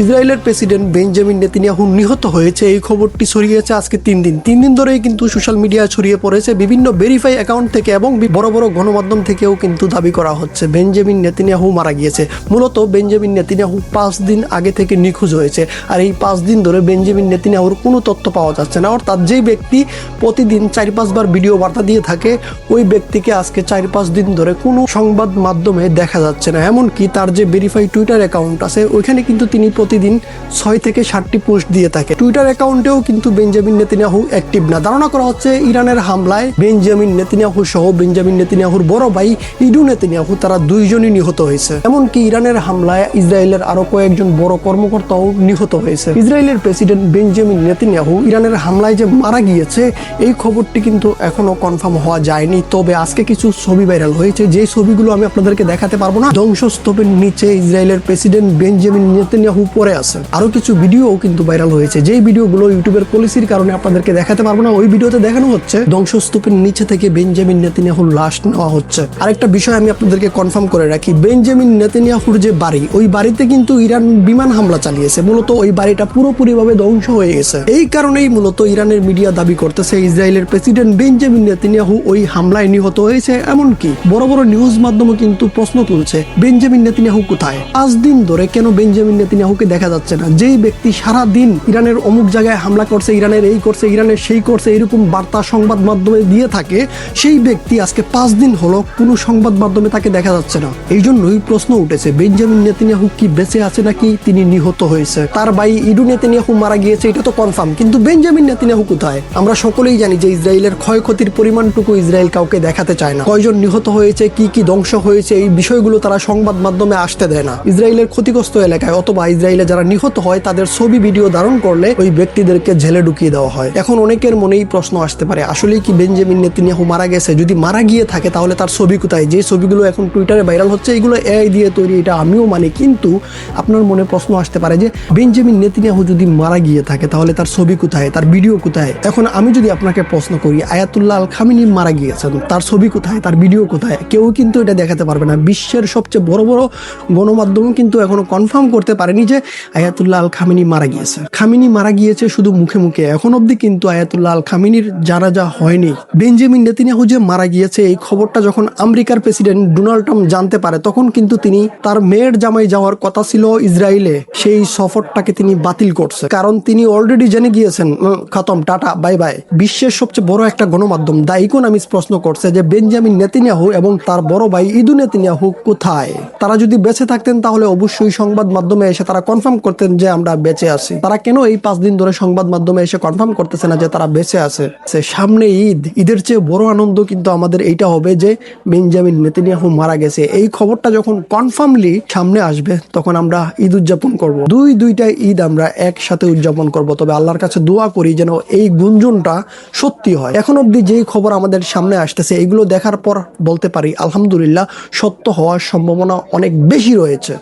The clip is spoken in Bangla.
ইসরায়েলের প্রেসিডেন্ট বেঞ্জামিন নেতানিয়াহু নিহত হয়েছে এই খবরটি ছড়িয়েছে আজকে 3 দিন ধরেই কিন্তু সোশ্যাল মিডিয়ায় ছড়িয়ে পড়েছে বিভিন্ন ভেরিফাই অ্যাকাউন্ট থেকে এবং বড় বড় গণমাধ্যম থেকেও কিন্তু দাবি করা হচ্ছে বেঞ্জামিন নেতানিয়াহু মারা গিয়েছে। মূলত বেঞ্জামিন নেতানিয়াহু 5 দিন আগে থেকে নিখোঁজ হয়েছে, আর এই 5 দিন ধরে বেঞ্জামিন নেতানিয়াহুর কোনো তথ্য পাওয়া যাচ্ছে না। অর্থাৎ যেই ব্যক্তি প্রতিদিন 4-5 বার ভিডিও বার্তা দিয়ে থাকে ওই ব্যক্তিকে আজকে 4-5 দিন ধরে কোনো সংবাদ মাধ্যমে দেখা যাচ্ছে না। এমনকি তার যে ভেরিফাই টুইটার অ্যাকাউন্ট আছে ওইখানে কিন্তু তিনি প্রতিদিন 6 থেকে 7টি পোস্ট দিয়ে থাকে। টুইটার অ্যাকাউন্টেও কিন্তু বেঞ্জামিন নেতানিয়াহু অ্যাক্টিভ না। ধারণা করা হচ্ছে ইরানের হামলায় বেঞ্জামিন নেতানিয়াহু সহ বেঞ্জামিন নেতানিয়াহুর বড় ভাই ইদু নেতানিয়াহু তারা দুইজনই নিহত হয়েছে। এমনকি ইরানের হামলায় ইসরায়েলের আরো কয়েকজন বড় কর্মকর্তাও নিহত হয়েছে। ইসরায়েলের প্রেসিডেন্ট বেঞ্জামিন নেতানিয়াহু ইরানের হামলায় যে মারা গিয়েছে এই খবরটি কিন্তু এখনো কনফার্ম হওয়া যায়নি। তবে আজকে কিছু ছবি ভাইরাল হয়েছে, যে ছবিগুলো আমি আপনাদেরকে দেখাতে পারবো না। ধ্বংসস্তূপের নিচে ইসরায়েলের প্রেসিডেন্ট বেঞ্জামিন নেতানিয়াহু পড়ে আছে। আরো কিছু ভিডিও কিন্তু ভাইরাল হয়েছে, যেই ভিডিওগুলো ইউটিউবের পলিসির কারণে আপনাদেরকে দেখাতে পারবো না। ওই ভিডিওতে দেখানো হচ্ছে ধ্বংসস্তূপের নিচে থেকে বেঞ্জামিন নেতানিয়াহুর লাশ নেওয়া হচ্ছে। আরেকটা বিষয় আমি আপনাদেরকে কনফার্ম করে রাখি, বেঞ্জামিন নেতানিয়াহুর যে বাড়ি ওই বাড়িতে কিন্তু ইরান বিমান হামলা চালিয়েছে। মূলত ওই বাড়িটা পুরোপুরিভাবে ধ্বংস হয়ে গেছে। এই কারণেই মূলত ইরানের মিডিয়া দাবি করতেছে ইসরায়েলের প্রেসিডেন্ট বেঞ্জামিন নেতানিয়াহু ওই হামলায় নিহত হয়েছে। এমনকি বড় বড় নিউজ মাধ্যমও কিন্তু প্রশ্ন তুলছে বেঞ্জামিন নেতানিয়াহু কোথায়। 5 দিন ধরে কেন বেঞ্জামিন নেতানিয়াহুকে দেখা যাচ্ছে না? যেই ব্যক্তি সারা দিন ইরানের অমুক জায়গায় হামলা করছে, ইরানের এই করছে, ইরানের সেই করছে, এরকম বার্তা সংবাদ মাধ্যমে দিয়ে থাকে, সেই ব্যক্তি আজকে 5 দিন হলো কোনো সংবাদ মাধ্যমে তাকে দেখা যাচ্ছে না। এই জন্যই প্রশ্ন উঠেছে বেঞ্জামিন নেতানিয়াহু কি বেঁচে আছে নাকি তিনি নিহত হয়েছে। তার ভাই ইদু নেতানিয়াহু মারা গিয়েছে এটা তো কনফার্ম, কিন্তু বেঞ্জামিন নেতানিয়াহু কোথায়? আমরা সকলেই জানি যে ইসরায়েলের ক্ষয়ক্ষতির পরিমাণটুকু ইসরায়েল কাউকে দেখাতে চায় না। কয়জন নিহত হয়েছে, কি কি ধ্বংস হয়েছে, এই বিষয়গুলো তারা সংবাদ মাধ্যমে আসতে দেয় না। ইসরায়েলের ক্ষতিগ্রস্ত এলাকায় অথবা ইসরায়েলে যারা নিহত হয় তাদের ছবি ভিডিও ধারণ করলে ওই ব্যক্তিদেরকে জেলে ঢুকিয়ে দেওয়া হয়। এখন অনেকের মনেই প্রশ্ন আসতে পারে আসলে কি বেঞ্জামিন নেতানিয়াহু মারা গেছে? যদি মারা গিয়ে থাকে তাহলে তার ছবি কোথায়? যে ছবিগুলো এখন টুইটারে ভাইরাল হচ্ছে এগুলো এআই দিয়ে তৈরি, এটা আমিও মানি, কিন্তু আপনার মনে প্রশ্ন আসতে পারে যে বেঞ্জামিন নেতানিয়াহু যদি মারা গিয়ে থাকে তাহলে তার ছবি কোথায়, তার ভিডিও কোথায়? এখন আমি যদি আপনাকে প্রশ্ন করি আয়াতুল্লাহ আল খামিনি মারা গিয়েছেন, তার ছবি কোথায়, তার ভিডিও কোথায়? কেউ কিন্তু এটা দেখাতে পারবে না। বিশ্বের সবচেয়ে বড় বড় গণমাধ্যমও কিন্তু এখনো কনফার্ম করতে পারেনি যে আয়াতুল্লাহ আল খামিনি মারা গিয়েছে। খামিনি মারা গিয়েছে শুধু মুখে মুখে, এখন অব্দি কিন্তু আয়াতুল্লাহ আল খামিনির জানাজা হয়নি। বেঞ্জামিন নেতানিয়াহু যে মারা গিয়েছে এই খবরটা যখন আমেরিকার প্রেসিডেন্ট ডোনাল্ড ট্রাম্প জানতে পারে তখন কিন্তু তিনি তার মেয়ের জামাই যাওয়ার কথা ছিল ইসরায়েলে, সেই সফরটাকে তিনি বাতিল করছে। কারণ তিনি অলরেডি জেনে গিয়েছেন খতম, টাটা বাই বাই। বিশ্বের সবচেয়ে বড় একটা গণমাধ্যম দ্য ইকোনমিস্ট প্রশ্ন করছে যে বেঞ্জামিন নেতানিয়াহু এবং তার বড় ভাই ইদু নেতানিয়াহু কোথায়? তারা যদি বেঁচে থাকতেন তাহলে অবশ্যই সংবাদ মাধ্যমে এসে তারা কনফার্ম করতেন যে আমরা বেঁচে আছি। তারা কেন এই 5 দিন ধরে সংবাদ মাধ্যমে এসে কনফার্ম করতেছে না যে তারা বেঁচে আছে? সামনে ঈদের চেয়ে বড় আনন্দ কিন্তু আমাদের এইটা হবে যে বেঞ্জামিন নেতানিয়াহু মারা গেছে। এই খবরটা যখন কনফার্মলি সামনে আসবে তখন আমরা ঈদ উদযাপন করব। দুইটা ঈদ আমরা একসাথে উদযাপন করব। তবে আল্লাহর কাছে দোয়া করি যেন এই গুঞ্জনটা সত্যি হয়। এখন অবধি যেই খবর আমাদের সামনে আসতেছে এগুলো দেখার পর বলতে পারি আলহামদুলিল্লাহ সত্য হওয়ার সম্ভাবনা অনেক বেশি রয়েছে।